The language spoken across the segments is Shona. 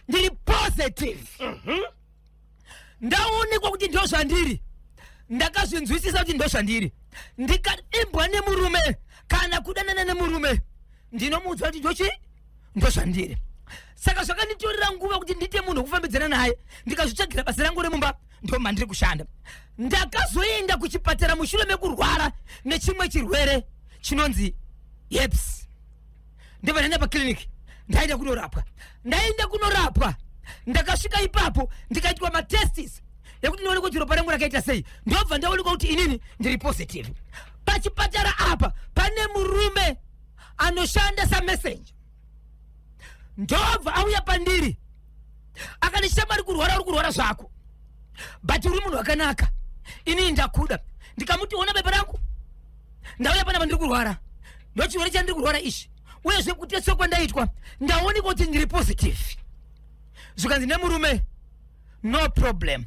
ndiri positive. Ndaonekwa kuti ndozvandiri. Ndakazvinzwisisa kuti ndozvandiri. Ndikaimbwa nemurume kana kudanana nemurume. Ndinomuudza kuti ndochi ndozvandiri. Saka zvakanditorera nguva kuti ndite munhu kufambidzana naye. Ndikazvitsvagira basa rangu remumba ndo mandiri kushanda. Ndakazoenda kuchipatara mushure mekurwara nechimwe chirwere chinonzi herpes. Ndibva ndaenda paclinic. Ndaenda kunorapwa. Ndakasvika ipapo ndikaitwa matestis yekuti ndione kuti ropa rangu rakaita sei. Ndobva ndaonekwa kuti inini ndiri positive. Pachipatara apa pane murume anoshanda samessenger. Ndobva auya pandiri akanishamba uri kurwara zvako, but uri munhu wakanaka, inini ndakuda. Ndikamuti ona baba rangu, ndauya panapa ndiri kurwara, ndochirwere chandiri kurwara ichi, uyezve kuteswa kwandaitwa ndaonekwa kuti ndiri positive. Zvikanzi nemurume, no problem.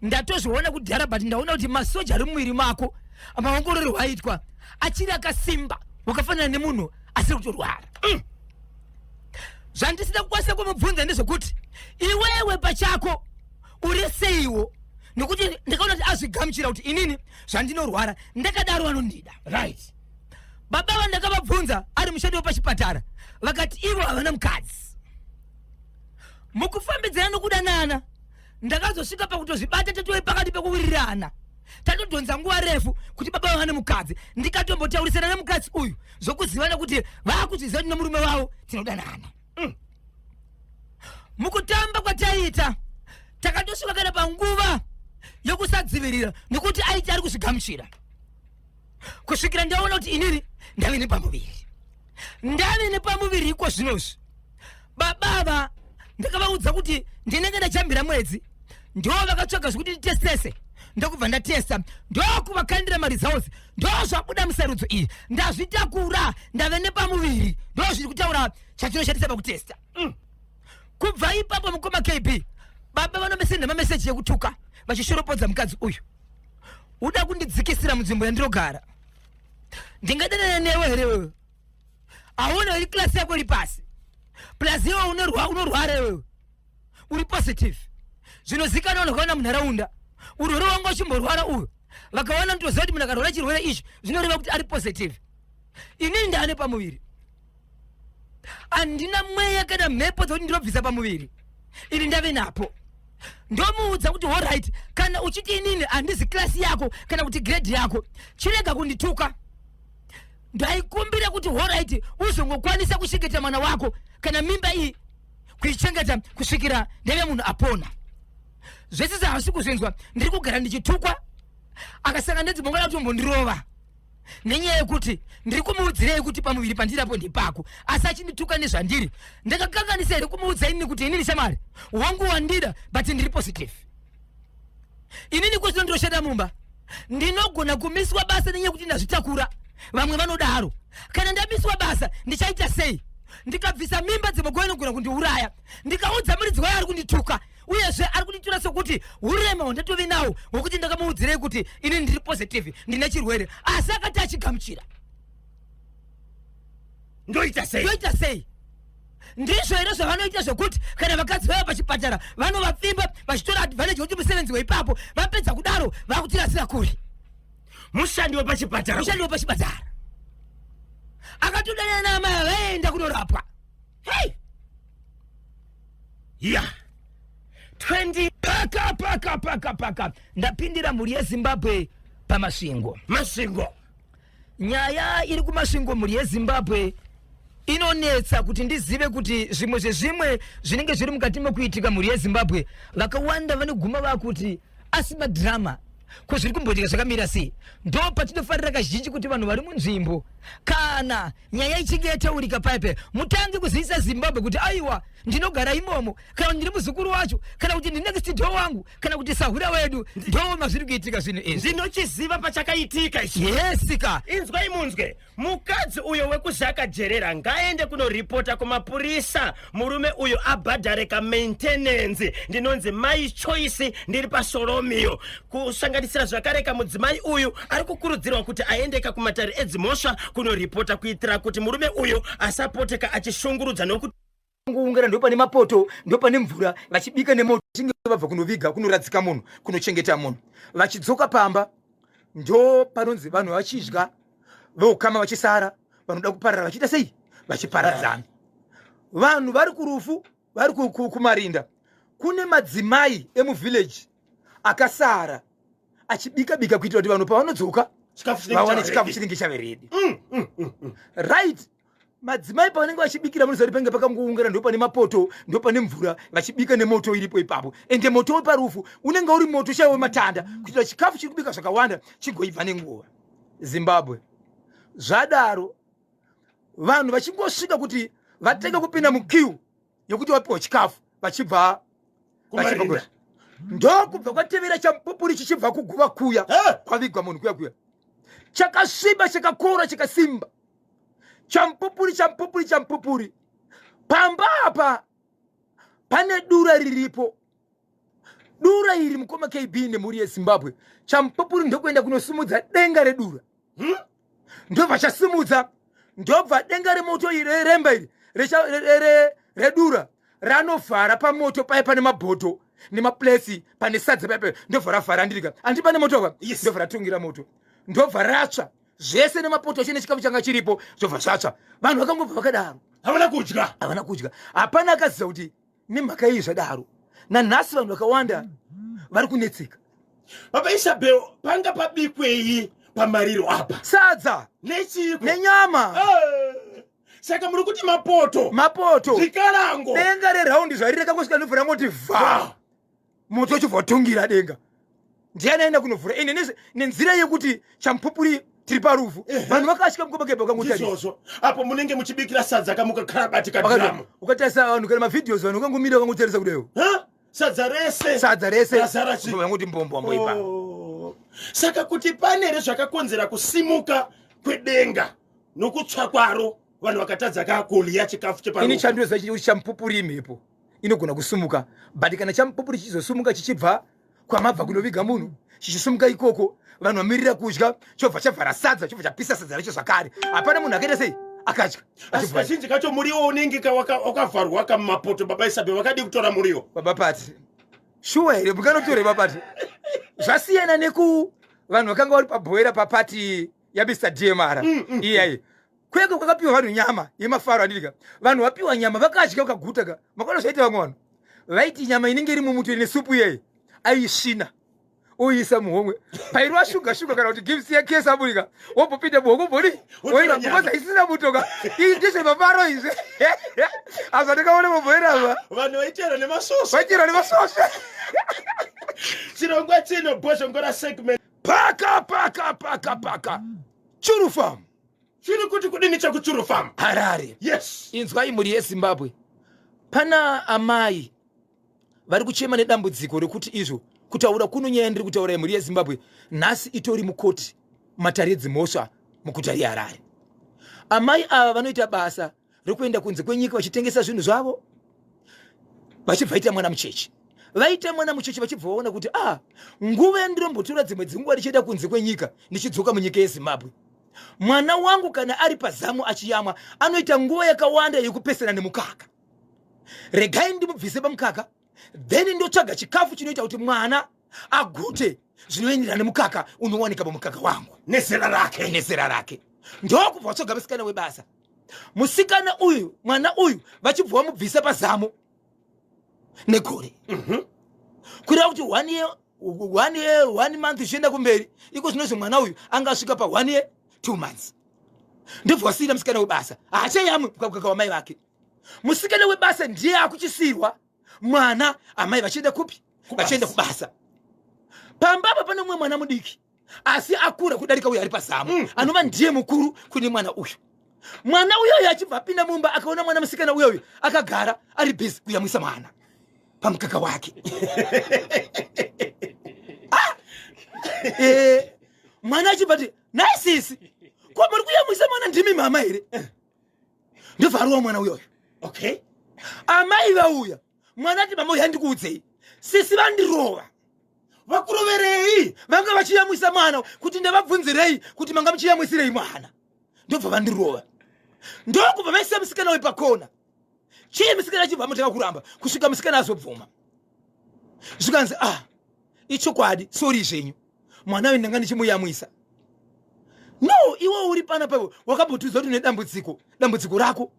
Ndatozviona kudhara, but ndaona kuti masoja ari mumwiri mako maongororo aitwa achiri akasimba wakafanana nemunhu asiri kutorwara. Zvandisina kukwanisa kumubvunza ndezvokuti iwewe pachako uri seiwo, nekuti ndikaona kuti azvigamuchira kuti inini zvandinorwara ndakadaro vanondida. Right. Baba vandakavabvunza ari mushandi wepachipatara vakati ivo havana mukadzi. Mukufambidzana nokudanana ndakazosvika pakutozvibata tatove pakati pekuwirirana. Tatodhonza nguva refu kuti baba vane mukadzi. Ndikatombotaurisana nemukadzi uyu zvokuzivana kuti vaakuzviziva kuti nemurume wavo tinodanana. Mukutamba kwataita takatosvika kana panguva yokusadzivirira nekuti aiti ari kuzvigamuchira. Kusvikira ndaona kuti inini ndave nepamuviri iko zvinozvi. Babava ndakavaudza kuti ndinenge ndachambira mwedzi, ndo vakatsvaga zvekuti nditesese. Ndokubva ndatesta, ndokuvakandira maresults, ndozvabuda musarudzo iyi. Ndazvitakura, ndave nepamuviri, ndozviri kutaura chatinoshandisa pakutesta. Kubva ipapo mukoma KB, baba vanomesenda mameseji ekutuka vachishoropodza mukadzi uyu. Uda kundidzikisira munzvimbo yandirogara. Ndingadanana newe here wewe? Aona iri klasi yako iri pasi. Plus iwe unorwara wewe. Uri positive. Zvinozikana unokaona munharaunda. Urwere wangu wachimborwara uyu. Vakaona ndoziva kuti munhu akarwara chirwere ichi zvinoreva kuti ari positive. Inini ndane pamuviri. Andina mweya kana mhepo dzokuti ndirobvisa pamuviri. Ini ndave napo. Ndomuudza kuti alright, kana uchiti inini handizi klasi yako kana kuti grade yako, chirega kundituka. Ndaikumbira kuti alright uzongokwanisa kuchengeta mwana wako kana mimba iyi kuichengeta kusvikira ndeve munhu apona. Zvese zvahasi kuzvinzwa ndiri kugara ndichitukwa, akasangana nedzimongana kuti mbondirova. Nenyaya yekuti ndiri kumuudzirei kuti pamuviri pandirapo ndipako, asi achindituka nezvandiri. Ndakakanganisa here kumuudza inini kuti inini shamari wangu wandida, but ndiri positive. Inini kwezino ndiroshanda mumba, ndinogona kumiswa basa nenyaya yekuti ndazvitakura. Vamwe vanodaro, kana ndamiswa basa ndichaita sei? Ndikabvisa mimba dzimogona inogona kundiuraya. Ndikaudza muridzi wayo ari kundituka, uyezve ari kunditura sokuti urema hwandatove nawo hwokuti ndakamuudzirei kuti ini ndiri positive, ndine chirwere, asi akati achigamuchira. Ndoita sei? Ndizvo here zvavanoita zvokuti kana vakadzi vaya pachipatara vanovapfimba vachitora advantage yokuti musevenzi weipapo vapedza kudaro vakutirasira kuri. Mushandi wepachipatara akatodanana naamai vaenda kunorapwa. Hey! Yeah. 20 paka ndapindira mhuri yeZimbabwe pamasvingo. Nyaya iri kumasvingo mhuri yeZimbabwe inonetsa kuti ndizive kuti zvimwe zvezvimwe zvinenge zviri mukati mekuitika mhuri yeZimbabwe. Vakawanda vanoguma vakuti asima drama kuzviri kumboitika zvakamira sei. Ndo patinofarira kazhinji kuti vanhu vari munzvimbo kana nyaya ichinge yataurika paipe mutange kuziisa Zimbabwe kuti aiwa ndinogara imomo, kana ndiri muzukuru wacho, kana kuti ndine next wangu, kana kuti sahura wedu. Ndo mazviri kuitika zvinhu izvi. Ndinochiziva pachakaitika ichi. Yesika. Inzwai munzwe, mukadzi uyo wekuzvakajerera ngaende kunoripota kumapurisa. Murume uyo abhadhare maintenance. Ndinonzi my choice ndiri paSoromio. Kusanganisira zvakareka mudzimai uyu ari kukurudzirwa kuti aendeka kumatare edzimhosva kunoripota kuitira kuti murume uyo asapoteka achishungurudza nokuti nguungana ndo pane mapoto ndo pane mvura vachibika nemoto chinge vabva kunoviga kunoradzika munhu kunochengeta munhu vachidzoka pamba ndo panonzi vanhu vachidya vokama vachisara vanoda kuparara vachiita sei vachiparadzana vanhu vari kurufu vari kumarinda kune madzimai emuvhileji akasara achibika kuitira kuti vanhu pavanodzoka vawane chikafu chinenge chave redi right madzimai pavanenge vachibikira munozari pange pakangoungana ndo pane mapoto ndo pane mvura vachibika nemoto iripo ipapo ende moto weparufu unenge uri moto chaiwe matanda kuitira chikafu chiri kubika zvakawanda chigoibva nenguva. Zimbabwe zvadaro vanhu vachingosvika kuti vatenge kupinda mukiu yokuti vapiwa chikafu vachibva ndokubva kwatevera champupuri chichibva kuguva kuya kwavigwa munhu kuya chakasviba chakakora chakasimba champupuri pamba apa pane dura riripo. Dura iri mukoma KB nemhuri yeZimbabwe champupuri ndokuenda kunosumudza denga redura ndobva chasimudza ndobva denga remoto iri remba iri redura ranovhara pamoto paye pane mabhoto nemaplesi pane sadza pape ndobva ravhara ndirika andi pane moto kwa ndobva ratungira moto ndobva ratsva zvese nemapoto chine chikafu changa chiripo zvobva zvatsva vanhu vakangobva vakadaro havana kudya hapana akaziva kuti nemhaka iyi zvadaro nanhasi vanhu vakawanda vari kunetseka. Baba Isabel panga pabikwei pamariro apa sadza nenyama saka muri kuti mapoto zvikarango denga reraundi zvari rakangosvika novhura moti vha moto chibvatungira denga ndiani aenda kunovhura ende nenzira yekuti champupuri tiri parufu vanhu vakasvika mukobakeba vakangotariso apo munenge muchibikira sadza kamukakarabati kadhiramu ukatarisa vanhu kana mavhidhios vanhu vakangomira vakangotarisa kudayo sadza rese vangoti mbombo ipa. Saka kuti pane zvakakonzera kusimuka kwedenga nokutsva kwaro vanhu vakatadza kakurya chikafu cheparufu. Ini chandoza kuti champupuri mhepo inogona kusumuka but kana champupuri chichizosumuka chichibva kwamabva kunoviga munhu chichisumuka ikoko vanhu vamirira kudya chobva chavhara sadza chobva chapisa sadza racho zvakare hapana munhu akaita sei akadya. Asi kazhinji kacho muriwo unenge wakavharwa kamapoto Baba Isabel wakadi kutora muriwo Baba Pati shuwa here mukanotora Baba Pati zvasiyana neku vanhu vakanga vari pabhoera papati yaMr DMR iyayi kweko kwakapiwa vanhu nyama yemafaro andirika vanhu vapiwa nyama vakadya vakaguta makanozvaita vamwe vanhu vaiti nyama inenge iri mumuto nesupu iyayi aisvina uisa muhomwe pairwa shuga kana kuti gives yake sabulika wopopita muhomwe bori oira kubaza isina mutoka iyi ndise mafaro izve asa ndikaone mubhoera vanhu vaitera nemasosi chirongwa chino bosho ngora segment paka churu farm chiri kuti kudini chakuchuru farm Harare. Yes, inzwai muri yeZimbabwe pana amai vari kuchema nedambudziko rekuti izvo kutaura kunonyaya ndiri kutaura muri yeZimbabwe nhasi itori mukoti matare dzimhosva muguta reHarare. Amai ava vanoita basa rekuenda kunze kwenyika vachitengesa zvinhu zvavo vachibva vaita mwana mucheche vaita mwana mucheche vachibva vaona kuti nguva yandinombotora dzimwe dzenguva ndichienda kunze kwenyika ndichidzoka munyika yeZimbabwe mwana wangu kana ari pazamu achiyamwa anoita nguva yakawanda yekupesana nemukaka regai ndimubvise pamukaka then ndotsvaga chikafu chinoita kuti mwana agute zvinoenderana nemukaka unowanika pamukaka wangu nezera rake ndokubva vatsvaga musikana webasa musikana uyu mwana uyu vachibva vamubvisa pazamu negore kureva kuti 1 month zvichienda kumberi iko zvinozvi mwana uyu angasvika pa 1 year 2 months ndobva wasiyira musikana webasa haachayamwe mukaka wamai vake. Musikana webasa ndiye akuchisirwa mwana amai vachienda kupi vachienda kubasa pambapa pane mumwe mwana mudiki asi akura kudarika uyu ari pazamu anova ndiye mukuru kune mwana uyu. Mwana uyoyo achibva apinda mumba akaona mwana musikana uyoyo akagara ari busy kuyamwisa mwana pamukaka wake mwana achibva ati naisisi ko muri kuyamwisa mwana ndimi mama here ndovhariwa mwana uyoyo. Okay, amai vauya mwana ati mama uyu handikuudzei sisi vandirova vakuroverei vanga vachiyamwisa mwana kuti ndavabvunzirei kuti manga muchiyamwisirei mwana ndobva vandirova ndokubva vaisa musikana wepakona chii Mskana achibva mutanga kuramba kusvika Mskana azobvuma zvikanzi ichokwadi sori zvenyu mwana uyu ndanga ndichimuyamwisa. No, iwe uri pana paipo wakambotudza kuti une dambudziko rako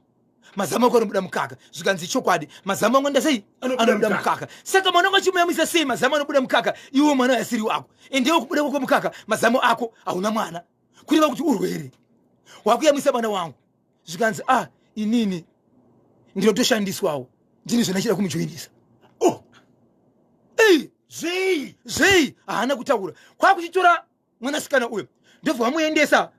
mazama ako anobuda mukaka zvikanzi chokwadi mazama angu ndasei anobuda mukaka. Saka mwana wangu achimuyamwisa sei mazama anobuda mukaka iwe mwana yasiri wako endewo kubuda kwako mukaka mazama ako hauna mwana kureva kuti urwere wakuyamwisa mwana wangu zvikanzi inini ndinotoshandiswawo ndini zvandachida kumujoinisa. Zvei haana kutaura kwakuchitora mwanasikana uyo ndobva vamuendesa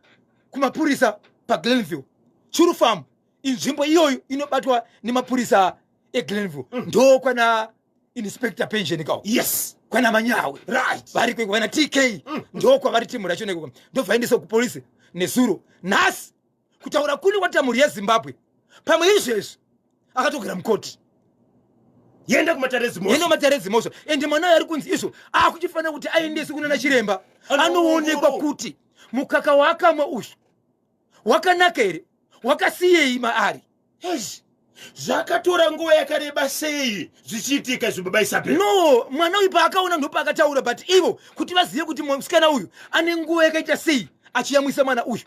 kumapurisa paGlenville Churu Farm. Inzvimbo iyoyo inobatwa nemapurisa eGlenville ndo kwana inspector pension kawo. Yes, kwana Manyawe right, vari kwana TK ndo kwavari timu racho neko ndo vaendesa kupolisi nezuro nhasi kutaura kuni kwati mhuri yeZimbabwe pamwe izvezvi akatogera mukoti yenda kumatarezimosho ende mwana ari kunzi izvo akuchifanira kuti aendese kuna chiremba anoonekwa kuti mukaka waakamwa uyu wakanaka here wakasiyei maari. Zvakatora nguva yakareba sei zvichiitika zvibabaisa pe? No, mwana uyu paakaona ndo paakataura but ivo kuti vazive kuti Mskana uyu ane nguva yakaita sei achiyamwisa mwana uyu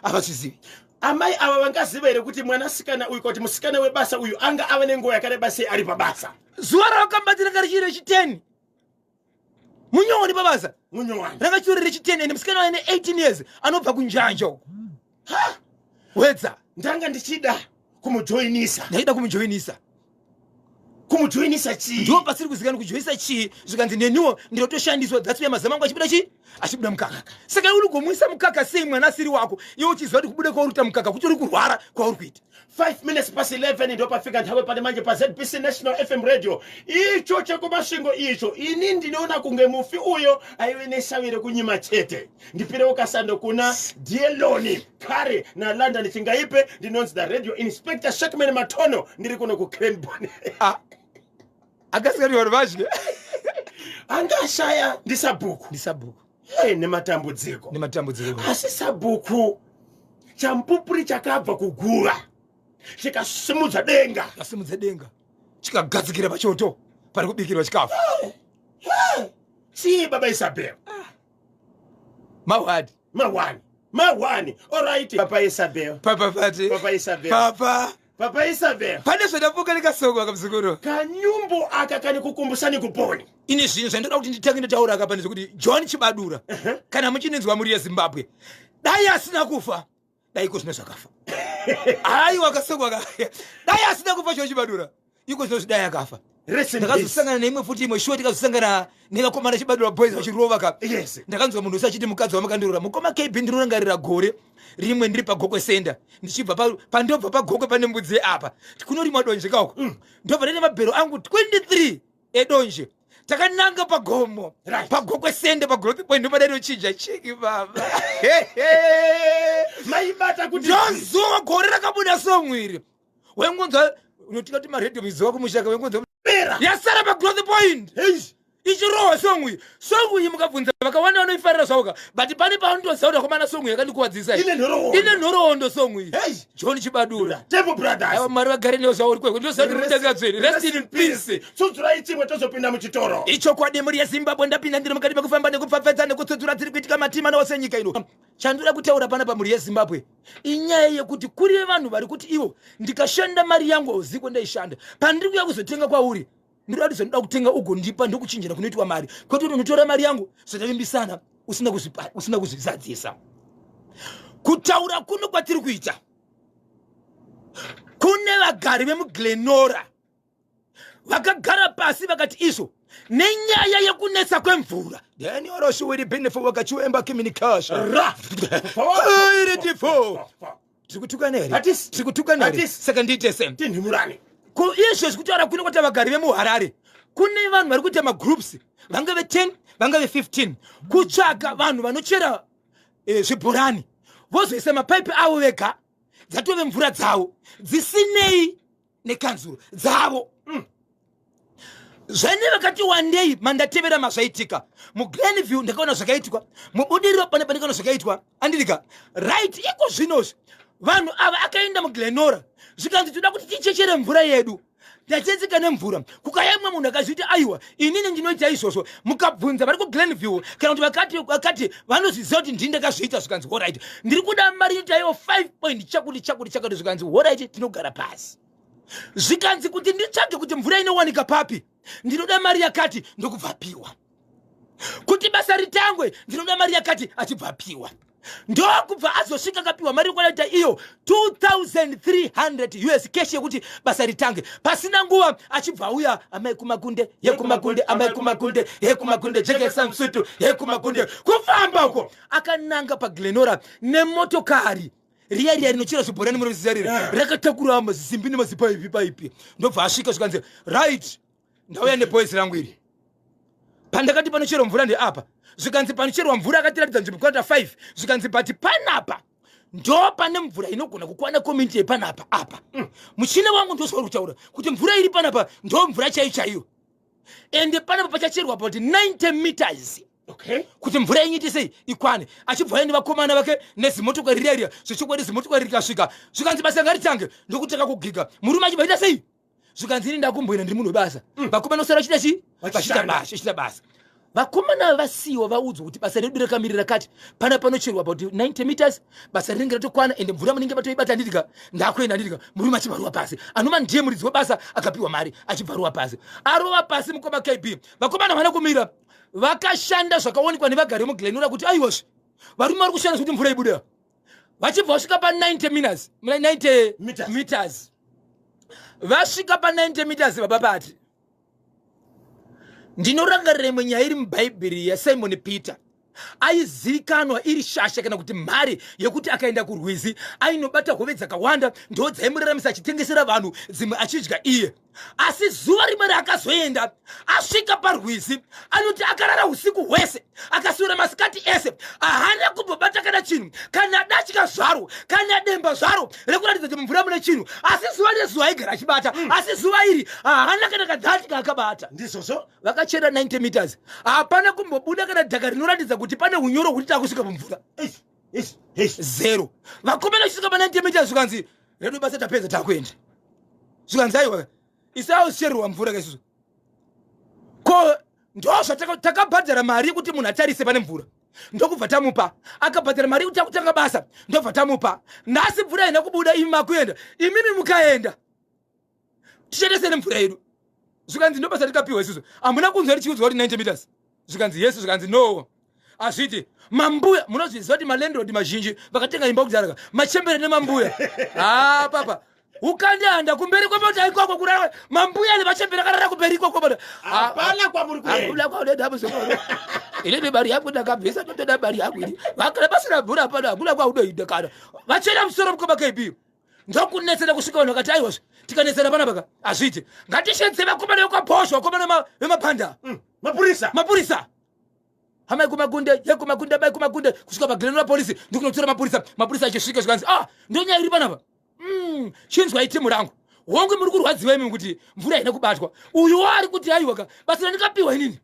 havazvizivi. Amai ava vangaziva here kuti mwanasikana uyu kuti musikana webasa uyu anga ava nenguva yakareba sei ari pabasa? Zuva ravakambatsira ranga richiri rechi10 munyowani pabasa ranga chiri rechi10 ende musikana waine 18 years anobva kunjanja uko. Wedza ndanga ndichida kumujoinisa. Ndaida kumujoinisa. Kumujoinisa chii? Ndo pasiri kuzikana kujoinisa chii zvikanzi neniwo ndinotoshandiswa that's why mazama angu achibuda chii achibuda mukaka. Saka uri kugomwisa mukaka sei mwana asiri wako iwe uchiziva kuti kubuda kwauri mukaka kuti uri kurwara kwauri kuita. 5 minutes past 11 ndo pafika nthawe pane manje pa ZBC National FM Radio icho chekumasvingo icho ini ndinoona kunge mufi uyo aive neshavire kunyima chete ndipire ukasando kuna Dieloni Kare na London chingaipe ndinonzi the radio inspector Shakman Matono ndiri kuno ku Cranbourne. Akasikati vanhu vazhe anga shaya ndisabuku nematambudziko asi sabuku champupuri chakabva kuguva chikasimudza denga chikagadzikira pachoto pari kubikirwa chikafu. Chii baba Isabel? Mawani. All right, Papa Isabel. Papa Isabel. Pane zvadapuka nekasoko akamuzukuru. Kanyumbo aka kani kukumbusani kuponi. Ini zvinhu zvandoda kuti nditange ndataura akapa nezvekuti John Chibadura kana muchinenzwa muri yeZimbabwe dai asina kufa dai iko zvino zvakafa. Aiwa kasoko dai asina kufa John Chibadura iko zvino dai akafa. Ndakazosangana neimwe futi imwe shuwa tikazosangana nevakomana Chibadura boys vachirova ka. Yes. Ndakanzwa munhu usachiti mukadzi wamakandorora mukoma KB ndinorangarira gore rimwe ndiri pagokwe senda ndichibva pandobva pagokwe pane mbudzi apa kunorimwa donje kauko ndobva nene mabhero angu 23 edonje takananga pagomo pagokwe sende pagrowth point ndopadaro chinja chiki baba maibata kuti ndozuva gore rakabuda somwiri wengunzwa unotika kuti maredhio mizowa kumushaka wengunzwa yasara pagrowth point ichirohwa songwi mukabvunza vakawanda vanoifarira zvavoka but pane paundozaura komana songwi yakandikuwadzisa ine nhoroondo songwi John Chibadura aiwa mari vagare newo zvavo uri kweko ndozautirudangadzveri rest in peace. Tsudzurai chimwe tozopinda muchitoro ichokwadi mhuri yeZimbabwe ndapinda ndiri mukati mekufamba nekupfapfedza nekutsudzura tiri kuitika matima nawo senyika ino. Chandinoda kutaura pana pamhuri yeZimbabwe inyaya yekuti kuri vanhu vari kuti ivo ndikashanda mari yangu auziko ndaishanda pandiri kuya kuzotenga kwauri ndiri zvinoda kutenga ugondipa ndokuchinjira kunoitwa mari kwete kuti unotora mari yangu zvatavimbisana usina kuzvizadzisa. Kutaura kuno kwatiri kuita kune vagari vemuGlenora vakagara pasi vakati izvo nenyaya yekunetsa kwemvura then you're also with the benefit of wakachiwemba communication tikutukanere saka ndiite same tinhimurani izvo zvikutaura kune kwata vagari vemuHarare kune vanhu vari kuita magroups vangave 10 vangave 15 kutsvaga vanhu vanochera zvibhorani vozoisa mapaipi avo vega dzatove mvura dzavo dzisinei nekanzuro dzavo zvane vakati wandei mandatevera mazvaitika muGlenville ndakaona zvakaitika mubudiriro pane pandikaona zvakaitwa andirika right iko zvinozvi vanhu ava akaenda muGlenora zvikanzi toda kuti tichechere mvura yedu tachetsika nemvura kukayamwa munhu akazviti aiwa inini ndinoita izvozvo mukabvunza vari kuGlenville kana kuti vakati vanozviziva kuti ndini ndakazviita zvikanzi allright ndiri kuda mari inoitaiwo 5 point chakuti zvikanzi allright tinogara pasi zvikanzi kuti nditsvage kuti mvura inowanika papi ndinoda mari yakati ndokubvapiwa kuti basa ritangwe ndinoda mari yakati achibvapiwa ndokubva azosvika akapiwa mari yokwanaita iyo 2300 US cash yekuti basa ritange pasina nguva achibva uya amai kumakunde yekumakunde amai kumakunde yekumakunde jekesa msutu yekumakunde kufamba uko akananga paGlenora nemotokari riya rinochera zvibhorani murizizariri rakatakura mazimbi nemazipaipi ndobva asvika zvikanzi right ndauya neboyisi rangu iri pandakati panocherwa mvura ndeapa zvikanzi panocherwa mvura akatiratidza nzvimbo kwata 5 zvikanzi bati panapa ndo pane mvura inogona kukwana community yepanapa apa muchina wangu ndosvauri kutaura kuti mvura iri panapa ndo mvura chaiyo ende panapa pachacherwa about 90 meters kuti mvura inyiti sei ikwane achibva aenda vakomana vake nezimotokari riya zvichokwadi zimotokari rikasvika zvikanzi basa ngaritange ndokutanga kugiga murume achibva sei zvikanzi ini ndakumboina ndiri munhu webasa vakomana osara vachita basa vakomana vasiwa vaudzwa kuti basa redu rakamirira kati pana panocherwa about 90 meters basa rinenge ratokwana ende mvura munenge vatoibata ndidika ndakuenda ndidika murume achibvaruwa pasi anoma ndiye muridzi webasa akapiwa mari achibvaruwa pasi arova pasi mukoma KB vakomana vana kumira vakashanda zvakaonekwa nevagari muGlenora kuti aiwazve varume vari kushanda zvekuti mvura ibuda vachibva vasvika pa 90 meters vasvika pa 90 meters vababati ndinorangarira imwe nyaya iri mubhaibheri yaSimon Peter aizivikanwa iri shasha kana kuti mari yekuti akaenda kurwizi ainobata hove dzakawanda ndo dzaimuraramisa achitengesera vanhu dzimwe achidya iye asi zuva rimwe raakazoenda asvika parwizi anoti akarara usiku hwese akasura masikati ese ahana kumbobata kana chinhu kana dachika zvaro kana demba zvaro rekuratidza kuti mvura mune chinhu asi zuva nezuva aigara achibata asi zuva iri ahana kana kadhatika akabata ndizvozvo vakachera 90 meters hapana kumbobuda kana dhaka rinoratidza kuti pane unyoro huri takusvika pamvura zero vakomana kusvika pa 90 meters zvikanzi redu basa tapedza takuenda zvikanzi aiwa isausherwa mvura kaisusu ko ndozvatakabhadhara mari yekuti munhu atarise pane mvura ndokubva tamupa akabhadhara mari yekuti akutanga basa ndobva tamupa nhasi mvura haina kubuda imi makuenda imimi mukaenda tishandisene mvura yedu zvikanzi ndobasa tikapiwa isusu hamuna kunzwa richiudzwa kuti 90 meters zvikanzi yesu zvikanzi no azviti mambuya munozviziva kuti malandlord mazhinji vakatenga imba kudharaka machembere nemambuya papa ukandihanda kumberi kwemota ikwako kurara mambuya nevachembere karara kumberi ikwako bada hapana kwamuri kuenda ile nebari yako ndakabvisa totoda bari yako ili vakala basina mvura hapana hamuna kwaudoida kana vachera musoro mukoma KB ndokunetsera kusvika vanhu vakati aiwazve tikanetsera panapa azviti ngatishandise vakomana vekwabhosva vakomana vemapanda mapurisa hamai kumakunde yekumakunde bai kumakunde kusvika paGlenora polisi ndikunotora mapurisa achisvika zvikanzi ndonyaya iri panapa chinzwai timu rangu hongu muri kurwadziwa imi kuti mvura haina kubatwa uyu ari kuti aiwaka basa randikapiwa inini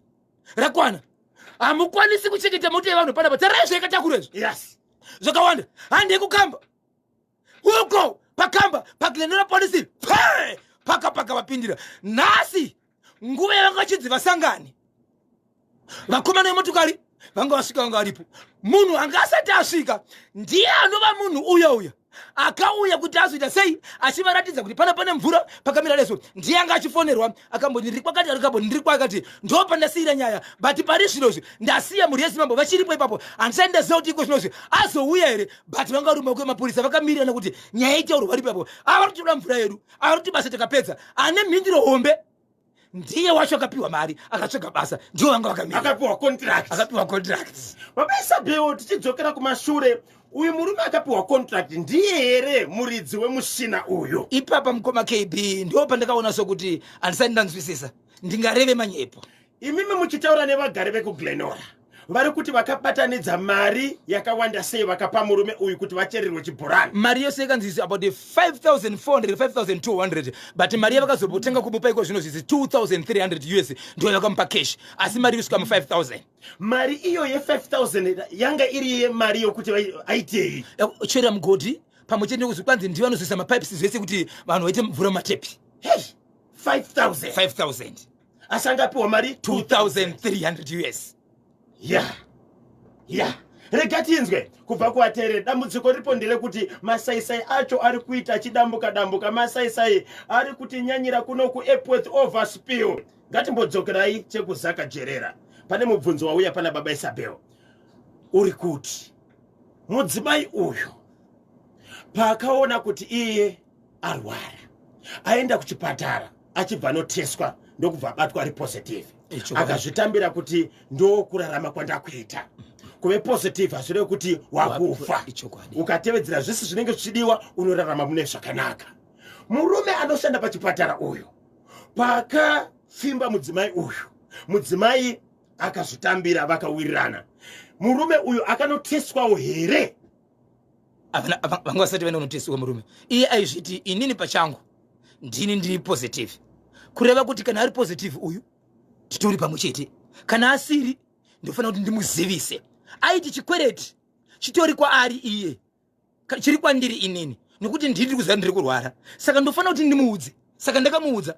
rakwana hamukwanisi kuchengeta moto yevanhu panapa taraizvo yakatakurezvo zvakawanda handei kukamba uko pakamba paGlenora polisi pakapaka vapindira nhasi nguva yavanga vachidzi vasangani vakomana vemotokari vanga vasvika vanga varipo munhu anga asati asvika ndiye anova munhu uya akauya kuti azoita sei achivaratidza kuti pane mvura pakamira leso ndiye anga achifonerwa akamboti ndiri kwakati arikamboti ndiri kwakati ndo pandasiyira nyaya but pari zvinozvi ndasiya mhuri yeZimbabwe vachiripo ipapo handisati ndaziva kuti iko zvinozvi azouya here but vanga rume kwemapurisa vakamirana kuti nyaya itaurwa ipapo ava kutoda mvura yedu ava kuti basa takapedza ane mhindiro hombe ndiye wacho akapiwa mari akatsvaga basa ndiwo vanga vakamira akapiwa contract mabasa bheo tichidzokera kumashure uyu murume akapiwa contract ndiye here muridzi wemushina uyu ipapa mukoma KB ndo pandakaona sokuti handisati ndanzwisisa ndingareve manyepo imimi muchitaura nevagari vekuGlenora vari kuti vakabatanidza mari yakawanda sei vakapa murume uyu kuti vachererwe chibhorani mari yose ikanzisi about 5400 5200 but mari yavakazobotenga kumupa iko zvino zvisi 2300 US ndiyo vakamupa cash asi mari yosvika mu5000 mari iyo ye5000 yanga iri mari yokuti aitei chera mugodi pamwechete nekuzvikwanzi ndiye vanozvisa mapipes zvese kuti vanhu vaite mvura matepi. Hey, 5,000. 5,000. Asangapiwa mari 2,300 US. Yeah. Regatinzwe kubva kuatere dambudziko ripo nderekuti masaisai acho ari kuita achidambuka masaisai ari kuti nyanyira kuno kuEpworth overspill. Ngatimbodzokerai chekuzakajerera. Pane mubvunzo wauya pana baba Isabel. Uri kuti mudzimai uyu paakaona kuti iye arwara aenda kuchipatara achibva noteswa ndokubva abatwa ari positive. Akazvitambira kuti ndo kurarama kwandakuita. Kuve positive hazvire kuti wakufa. Ukatevedzera zvese zvinenge zvichidiwa unorarama mune zvakanaka. Murume anoshanda pachipatara uyu pakafimba mudzimai uyu, mudzimai akazvitambira vakawirirana. Murume uyu akanoteswawo here? Vanga vasati vaenda kunoteswa murume. Iye aizviti inini pachangu ndini ndiri positive. Kureva kuti kana ari positive uyu titori pamwe chete. Kana asiri ndofana kuti ndimuzivise. Aiti chikwereti chitori kwaari iye. Chiri kwandiri inini. Nekuti ndiri kuziva ndiri kurwara. Saka ndofana kuti ndimuudze. Saka ndakamuudza.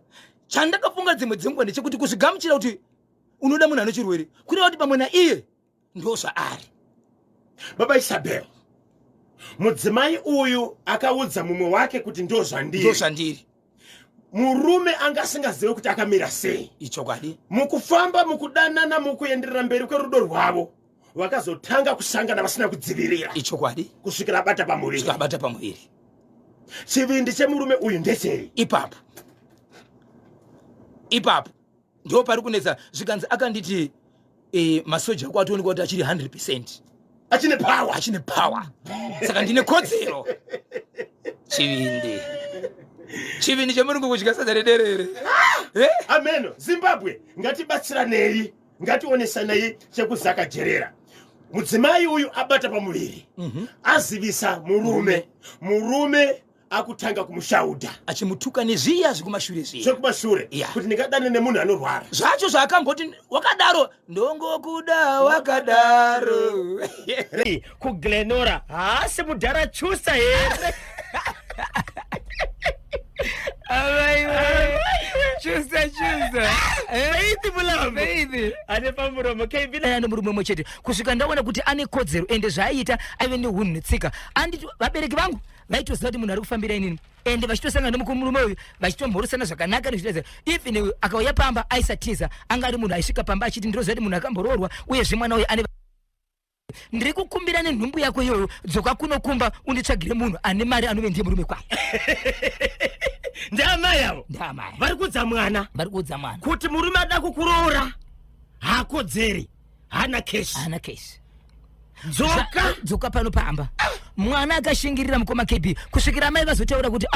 Chandakafunga dzimwe dzenguva ndechekuti kuzvigamuchira kuti unoda munhu ane chirwere. Kureva kuti pamwe na iye ndo zvaari. Baba Isabel, mudzimai uyu akaudza mumwe wake kuti ndo zvandiri. Murume anga asingazive kuti akamira sei. Ichokwadi. Mukufamba mukudanana mukuenderera mberi kwerudo rwavo vakazotanga kusangana vasina kudzivirira. Ichokwadi. Kusvikira abata pamuviri. Chivindi chemurume uyu ndechei? Ipapo ndo pari kunetsa zvikanzi akanditi masoja ako atooneka kuti achiri 100%. Achine power. Saka ndine kodzero. Chivindi chemurungu kudya sadza rederere. Ameno. Zimbabwe ngatibatsiranei, ngationesanei chekuzakajerera. Mudzimai uyu abata pamuviri. Azivisa murume akutanga kumushaudha achimutuka nezviya zvekumashure kuti ndingadane nemunhu anorwara zvacho zvaakamboti wakadaro ndongokuda wakadaro kuglenora haasi mudhara chusa here chusa Faith mulambo ane pamuromo ane murume mumwe chete kusvika ndaona kuti ane kodzero ende zvaaita aive neunhu netsika anditi vabereki vangu vaitoziva kuti munhu ari kufambira inini ende vachitosangana nemurume uyu vachitomhoresana zvakanaka nezvitaiza even akauya pamba aisatiza anga ari munhu aisvika pamba achiti ndinoziva kuti munhu akamboroorwa uyezve mwana uyu ane ndiri kukumbira nenhumbu yako iyoyo dzoka kunokumba unditsvagire munhu ane mari anove ndiye murume kwaye Amai yavo vari kuudza mwana kuti murume ada kukuroora haakodzeri hana kesi dzoka pano pamba mwana akashingirira mukoma KB kusvikira amai vazotaura kuti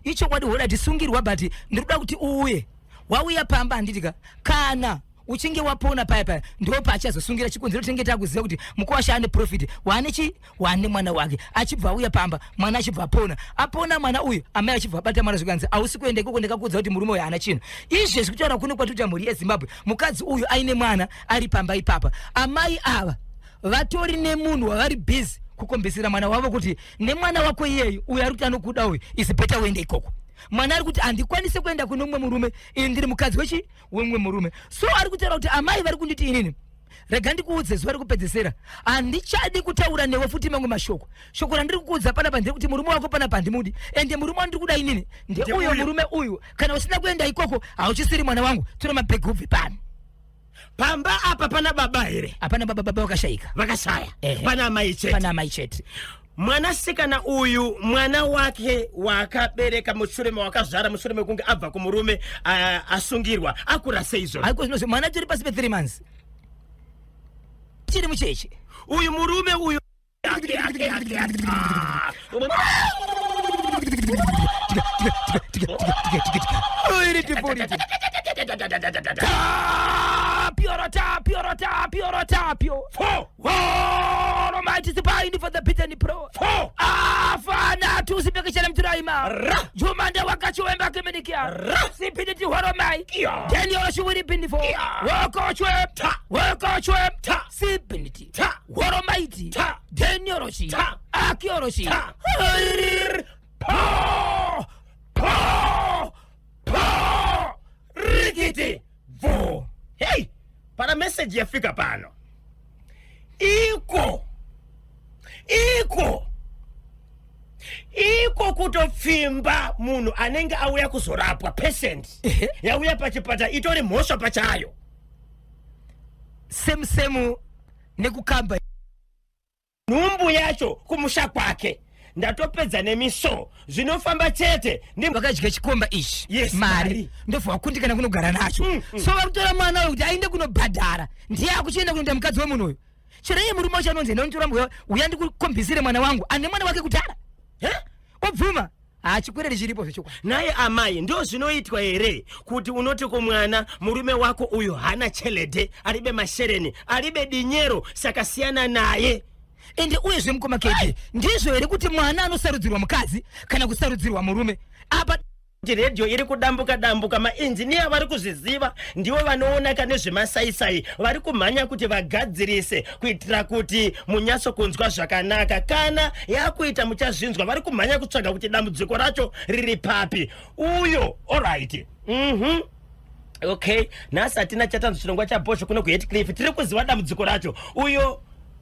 ichokwadi hoda tisungirwa but ndikuda kuti uuye wauya pamba handitika kana uchinge wapona paya ndo pachazosungira chikonzero tinenge takuziva kuti mukowasha ane profit wane mwana wake achibva auya pamba mwana achibva apona mwana uyu amai achibva abata mwana zvikanzi ausi kuenda ikoko ndakakuudza kuti murume uyu haana chinhu izvezvi kutaura kuno kwatuta mhuri yeZimbabwe mukadzi uyu aine mwana ari pamba ipapa amai ava vatori nemunhu wavari busy kukombesera mwana wavo kuti nemwana wako iyeyu uyu ari kuti anokuda uyu isipeta uende ikoko mwana ari kuti handikwanise kuenda kuno mumwe murume ini ndiri mukadzi wemumwe murume so ari kutaura kuti amai vari kunditi inini rega ndikuudze zuva rekupedzisira handichadi kutaura newe futi mamwe mashoko shoko randiri kukuudza panapa ndiri kuti murume wako panapa handimudi ende murume wandiri kuda inini ndeuyo murume uyu kana usina kuenda ikoko hauchisiri mwana wangu tuna mabhegi ubvi pano pamba apa pana baba here hapana baba vakashaya pana amai chete mwanasikana uyu mwana wake wakabereka mushure mawakazvara mushure mekunge abva kumurume asungirwa akura seizvo mwana tori pasi pe3 months chiri mucheche uyu murume uyu Almighty for the pitani pro. Fana tu sipekeshana mturaima. Jumanda wakachuemba kemenikia. Sipiditi horomai. Deni oshuwiri bindifo. Wako chwem. Sipiditi. Horomaiti. Deni oroshi. akioroshi rikiti vo. Hey, para message yafika pano. Iko kutopfimba munhu anenge auya kuzorapwa patient yauya pachipatara itori mhosva pachayo semu nekukamba nhumbu yacho kumusha kwake ndatopedza nemiso zvinofamba chete vakadya chikomba ichi Yes, mari ndobva wakundikana kunogara nacho so vakutora mwana uyu kuti aende kunobhadhara ndiye akuchienda kunoita mukadzi wemunhu uyu chero iye murume wacho anonzi ndinotora uya ndikukombisire mwana wangu ane mwana wake kudhara obvuma chikwerere chiripo zvechokwadi naye amai ndo zvinoitwa here kuti unoti kumwana murume wako uyu hana chelede aribe mashereni aribe dinyero saka siyana naye ende uyezve mukoma keke ndizvo here kuti mwana anosarudzirwa mukadzi kana kusarudzirwa murume apa redhiyo iri kudambuka mainjiniya vari kuzviziva ndivo vanoonaka nezvemasaisai vari kumhanya kuti vagadzirise kuitira kuti munyatsokunzwa zvakanaka kana yakuita muchazvinzwa vari kumhanya kutsvaga kuti dambudziko racho riri papi uyo alright okay nhasi hatina chatanzo chirongwa chabhosho kuno kuHeathcliff tiri kuziva dambudziko racho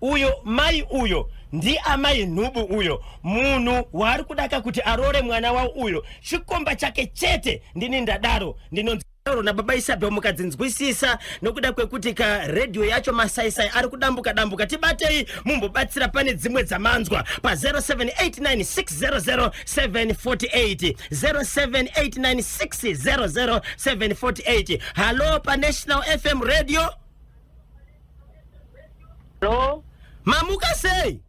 uyo mai uyo ndi amai nhubu uyo munhu waari kudaka kuti arore mwana wavo uyo chikomba chake chete ndini ndadaro ndinonzaro nababa isabe mukadzinzwisisa nokuda kwekuti karedhiyo yacho masaisai ari kudambuka tibatei mumbobatsira pane dzimwe dzamanzwa pa 0789600748 0789600748 halo pa National FM radio. Hello? Mamuka sei?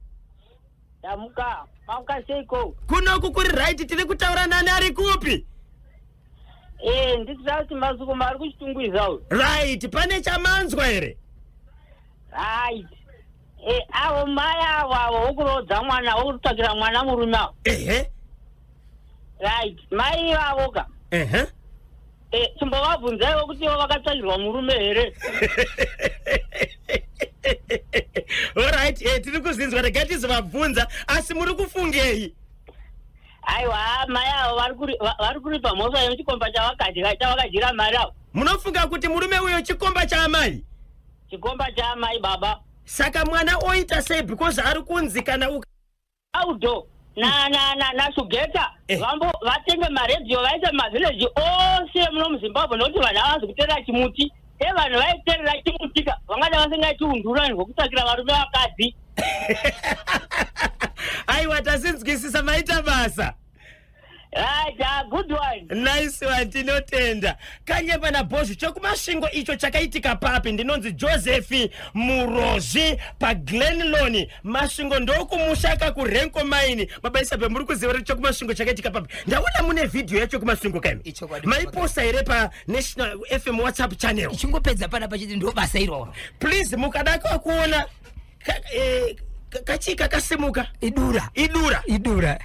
Mamuka seiko. Kunoku kuri right tiri kutaura nani ari kupi? Ndisati masuku mari kuchitungwiza uyu. Right, pane chamanzwa here? Right. Avo mai avo vokurodza mwana vokutsvakira mwana murume avo. Right, mai vavo ka. Chimbovabvunzaiwo kuti ivo vakatsvakirwa murume here. Alright, tiri kuzinzwa regai tizovabvunza asi muri kufungei? Aiwa mai avo vari kuripa mhosva yechikomba chavakadyira mari avo. Munofunga kuti murume uyo chikomba chaamai? Chikomba chaamai baba. Saka mwana oita sei because ari kunzi kana auto nasugeta vatenge maredhiyo vaise mavhileji ose muno muZimbabwe nokuti vanhu havazi kuteerera chimuti vanhu vaiteerera chimutika vangada vasingaiti undurani hwekutsvakira varume vakadzi. aiwa tasinzwisisa maita basa. Right, good one. Nice one, tinotenda. Kanyemba na bhosho chokumasvingo icho chakaitika papi ndinonzi Joseph Murozi pa Glenlone masvingo ndokumushaka kurenko mine mabaisa pe muri kuziva chokumasvingo chakaitika papi. Ndaona mune video yacho kumasvingo kaimi maiposta here pa National FM WhatsApp channel ichingopedza pana pachiti ndo basa iroro. Please mukadaka kuona kachika kasimuka idura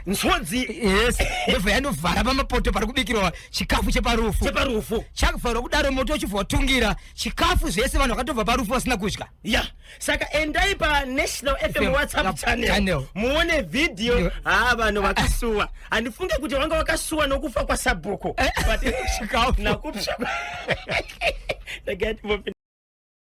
nsodzi yes ndobva yanovhara pamapoto pari kubikirwa chikafu cheparufu chakuvharwa kudaro moto uchibva watungira chikafu zvese vanhu vakatobva parufu vasina kudya saka endai pa National FM WhatsApp channel muone video vanhu vakasuwa handifunge kuti wanga wakasuwa nokufa kwa Sabhuku chikafu nakupsha